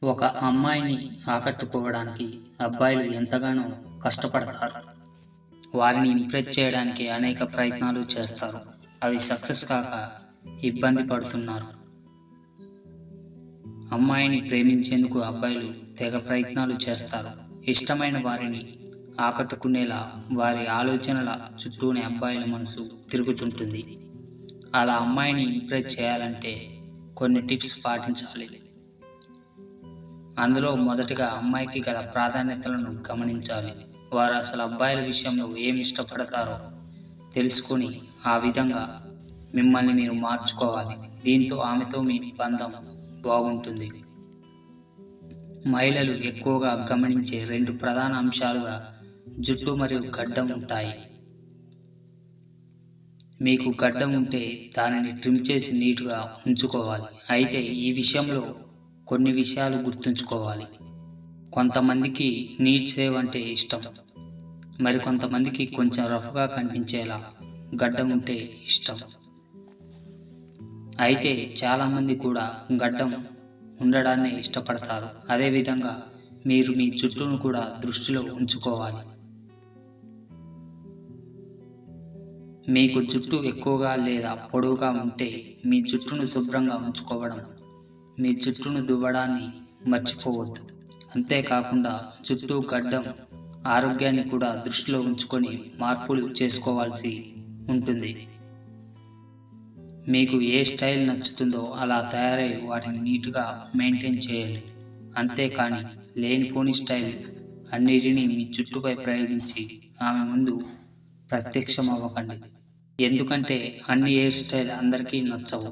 ఒక అమ్మాయిని ఆకట్టుకోవడానికి అబ్బాయిలు ఎంతగానో కష్టపడతారు. వారిని ఇంప్రెస్ చేయడానికి అనేక ప్రయత్నాలు చేస్తారు. అవి సక్సెస్ కాక ఇబ్బంది పడుతున్నారు. అమ్మాయిని ప్రేమించేందుకు అబ్బాయిలు తెగ ప్రయత్నాలు చేస్తారు. ఇష్టమైన వారిని ఆకట్టుకునేలా వారి ఆలోచనల చుట్టూనే అబ్బాయిల మనసు తిరుగుతుంటుంది. అలా అమ్మాయిని ఇంప్రెస్ చేయాలంటే కొన్ని టిప్స్ పాటించాలి. అందులో మొదటిగా అమ్మాయికి గల ప్రాధాన్యతలను గమనించాలి. వారు అసలు అబ్బాయిల విషయంలో ఏమి ఇష్టపడతారో తెలుసుకొని ఆ విధంగా మిమ్మల్ని మీరు మార్చుకోవాలి. దీంతో ఆమెతో మీ బంధం బాగుంటుంది. మహిళలు ఎక్కువగా గమనించే రెండు ప్రధాన అంశాలుగా జుట్టు మరియు గడ్డం ఉంటాయి. మీకు గడ్డం ఉంటే దానిని ట్రిమ్ చేసి నీట్గా ఉంచుకోవాలి. అయితే ఈ విషయంలో కొన్ని విషయాలు గుర్తుంచుకోవాలి. కొంతమందికి నీట్ సేవ్ అంటే ఇష్టం, మరి కొంతమందికి కొంచెం రఫ్గా కనిపించేలా గడ్డం ఉంటే ఇష్టం. అయితే చాలామంది కూడా గడ్డం ఉండడాన్ని ఇష్టపడతారు. అదేవిధంగా మీరు మీ జుట్టును కూడా దృష్టిలో ఉంచుకోవాలి. మీకు జుట్టు ఎక్కువగా లేదా పొడవుగా ఉంటే మీ జుట్టును శుభ్రంగా ఉంచుకోవడం, మీ జుట్టును దువ్వడాన్ని మర్చిపోవద్దు. అంతేకాకుండా జుట్టు గడ్డం ఆరోగ్యాన్ని కూడా దృష్టిలో ఉంచుకొని మార్పులు చేసుకోవాల్సి ఉంటుంది. మీకు ఏ స్టైల్ నచ్చుతుందో అలా తయారై వాటిని నీట్గా మెయింటైన్ చేయాలి. అంతేకాని లేనిపోని స్టైల్ అన్నిటినీ మీ జుట్టుపై ప్రయోగించి ఆమె ముందు ప్రత్యక్షం అవ్వకండి. ఎందుకంటే అన్ని హెయిర్ స్టైల్ అందరికీ నచ్చవు.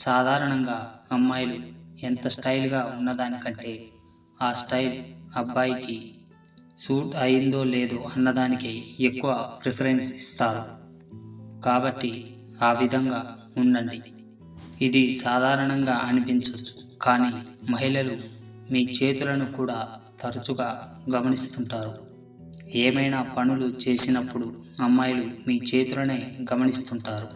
సాధారణంగా అమ్మాయిలు ఎంత స్టైల్గా ఉన్నదానికంటే ఆ స్టైల్ అబ్బాయికి సూట్ అయిందో లేదో అన్నదానికి ఎక్కువ ప్రిఫరెన్స్ ఇస్తారు. కాబట్టి ఆ విధంగా ఉండండి. ఇది సాధారణంగా అనిపించవచ్చు, కానీ మహిళలు మీ చేతులను కూడా తరచుగా గమనిస్తుంటారు. ఏమైనా పనులు చేసినప్పుడు అమ్మాయిలు మీ చేతులనే గమనిస్తుంటారు.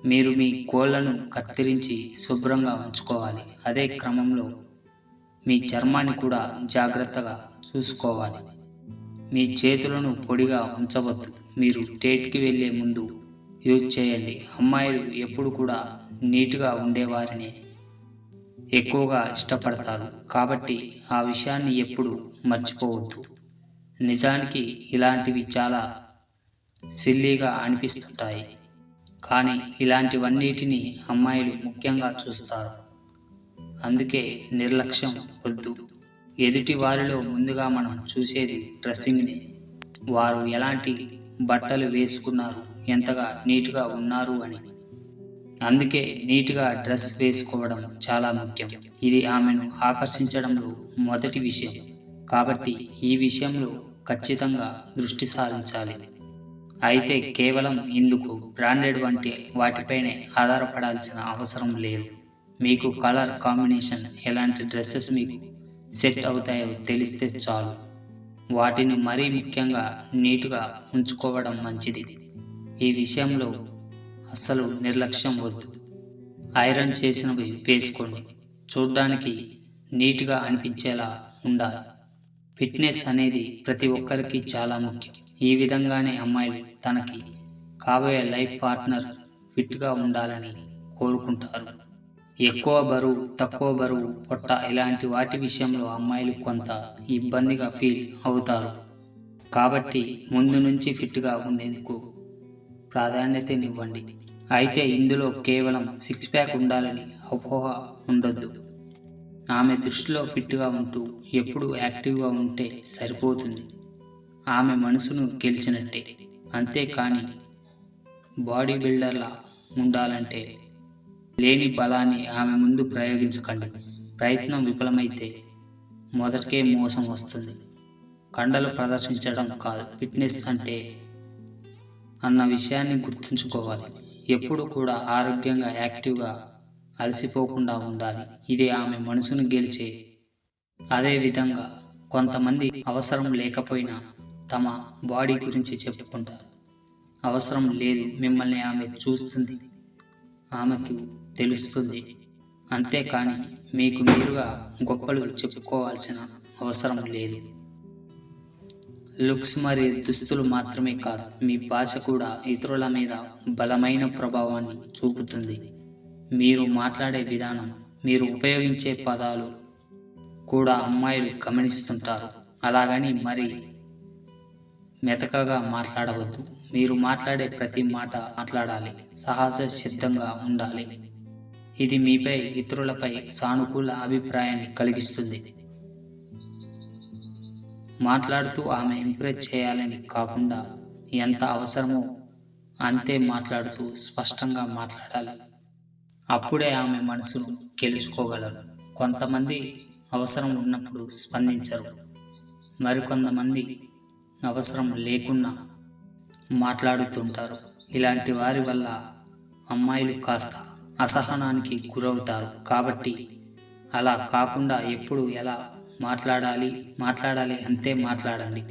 మీరు మీ కోళ్లను కత్తిరించి శుభ్రంగా ఉంచుకోవాలి. అదే క్రమంలో మీ చర్మాన్ని కూడా జాగ్రత్తగా చూసుకోవాలి. మీ చేతులను పొడిగా ఉంచవద్దు. మీరు డేట్కి వెళ్ళే ముందు యూజ్ చేయండి. అమ్మాయిలు ఎప్పుడు కూడా నీట్గా ఉండేవారిని ఎక్కువగా ఇష్టపడతారు. కాబట్టి ఆ విషయాన్ని ఎప్పుడు మర్చిపోవద్దు. నిజానికి ఇలాంటివి చాలా సిల్లీగా అనిపిస్తుంటాయి, కానీ ఇలాంటివన్నిటిని అమ్మాయిలు ముఖ్యంగా చూస్తారు. అందుకే నిర్లక్ష్యం వద్దు. ఎదుటి వారిలో ముందుగా మనం చూసేది డ్రెస్సింగ్ని. వారు ఎలాంటి బట్టలు వేసుకున్నారు, ఎంతగా నీట్గా ఉన్నారు అని. అందుకే నీట్గా డ్రెస్ వేసుకోవడం చాలా ముఖ్యం. ఇది ఆమెను ఆకర్షించడంలో మొదటి విషయం. కాబట్టి ఈ విషయంలో ఖచ్చితంగా దృష్టి సారించాలి. అయితే కేవలం ఇందుకు బ్రాండెడ్ వంటి వాటిపైనే ఆధారపడాల్సిన అవసరం లేదు. మీకు కలర్ కాంబినేషన్, ఎలాంటి డ్రెస్సెస్ మీకు సెట్ అవుతాయో తెలిస్తే చాలు. వాటిని మరీ ముఖ్యంగా నీట్గా ఉంచుకోవడం మంచిది. ఈ విషయంలో అస్సలు నిర్లక్ష్యం వద్దు. ఐరన్ చేసినవి వేసుకోండి. చూడ్డానికి నీట్గా అనిపించేలా ఉండాలి. ఫిట్నెస్ అనేది ప్రతి ఒక్కరికి చాలా ముఖ్యం. ఈ విధంగానే అమ్మాయిలు తనకి కాబోయే లైఫ్ పార్ట్నర్ ఫిట్గా ఉండాలని కోరుకుంటారు. ఎక్కువ బరువు, తక్కువ బరువు, పొట్ట ఇలాంటి వాటి విషయంలో అమ్మాయిలు కొంత ఇబ్బందిగా ఫీల్ అవుతారు. కాబట్టి ముందు నుంచి ఫిట్గా ఉండేందుకు ప్రాధాన్యతనివ్వండి. అయితే ఇందులో కేవలం 6 ప్యాక్ ఉండాలని అపోహ ఉండొద్దు. ఆమె దృష్టిలో ఫిట్గా ఉంటూ ఎప్పుడూ యాక్టివ్గా ఉంటే సరిపోతుంది. ఆమె మనసును గెలిచినట్టే. అంతేకాని బాడీ బిల్డర్లా ఉండాలంటే లేని బలాన్ని ఆమె ముందు ప్రయోగించకండి. ప్రయత్నం విఫలమైతే మొదటికే మోసం వస్తుంది. కండలు ప్రదర్శించడం కాదు ఫిట్నెస్ అంటే అన్న విషయాన్ని గుర్తుంచుకోవాలి. ఎప్పుడు కూడా ఆరోగ్యంగా, యాక్టివ్గా, అలసిపోకుండా ఉండాలి. ఇది ఆమె మనసును గెలిచే. అదేవిధంగా కొంతమంది అవసరం లేకపోయినా తమ బాడీ గురించి చెప్పుకుంటారు. అవసరం లేదు, మిమ్మల్ని ఆమె చూస్తుంది, ఆమెకు తెలుస్తుంది. అంతేకాని మీకు మీరుగా గొప్పలు చెప్పుకోవాల్సిన అవసరం లేదు. లుక్స్ మరియు దుస్తులు మాత్రమే కాదు, మీ భాష కూడా ఇతరుల మీద బలమైన ప్రభావాన్ని చూపుతుంది. మీరు మాట్లాడే విధానం, మీరు ఉపయోగించే పదాలు కూడా అమ్మాయిలు గమనిస్తుంటారు. అలాగని మరి మెతకగా మాట్లాడవద్దు. మీరు మాట్లాడే ప్రతి మాట మాట్లాడాలి, సహజ సిద్ధంగా ఉండాలి. ఇది మీపై ఇతరులపై సానుకూల అభిప్రాయాన్ని కలిగిస్తుంది. మాట్లాడుతూ ఆమె ఇంప్రెస్ చేయాలని కాకుండా ఎంత అవసరమో అంతే మాట్లాడుతూ స్పష్టంగా మాట్లాడాలి. అప్పుడే ఆమె మనసును గెలుచుకోగలరు. కొంతమంది అవసరం ఉన్నప్పుడు స్పందించరు, మరికొంతమంది అవసరం లేకున్నా మాట్లాడుతుంటారు. ఇలాంటి వారి వల్ల అమ్మాయిలు కాస్త అసహనానికి గురవుతారు. కాబట్టి అలా కాకుండా ఎప్పుడు ఎలా మాట్లాడాలి అంతే మాట్లాడండి.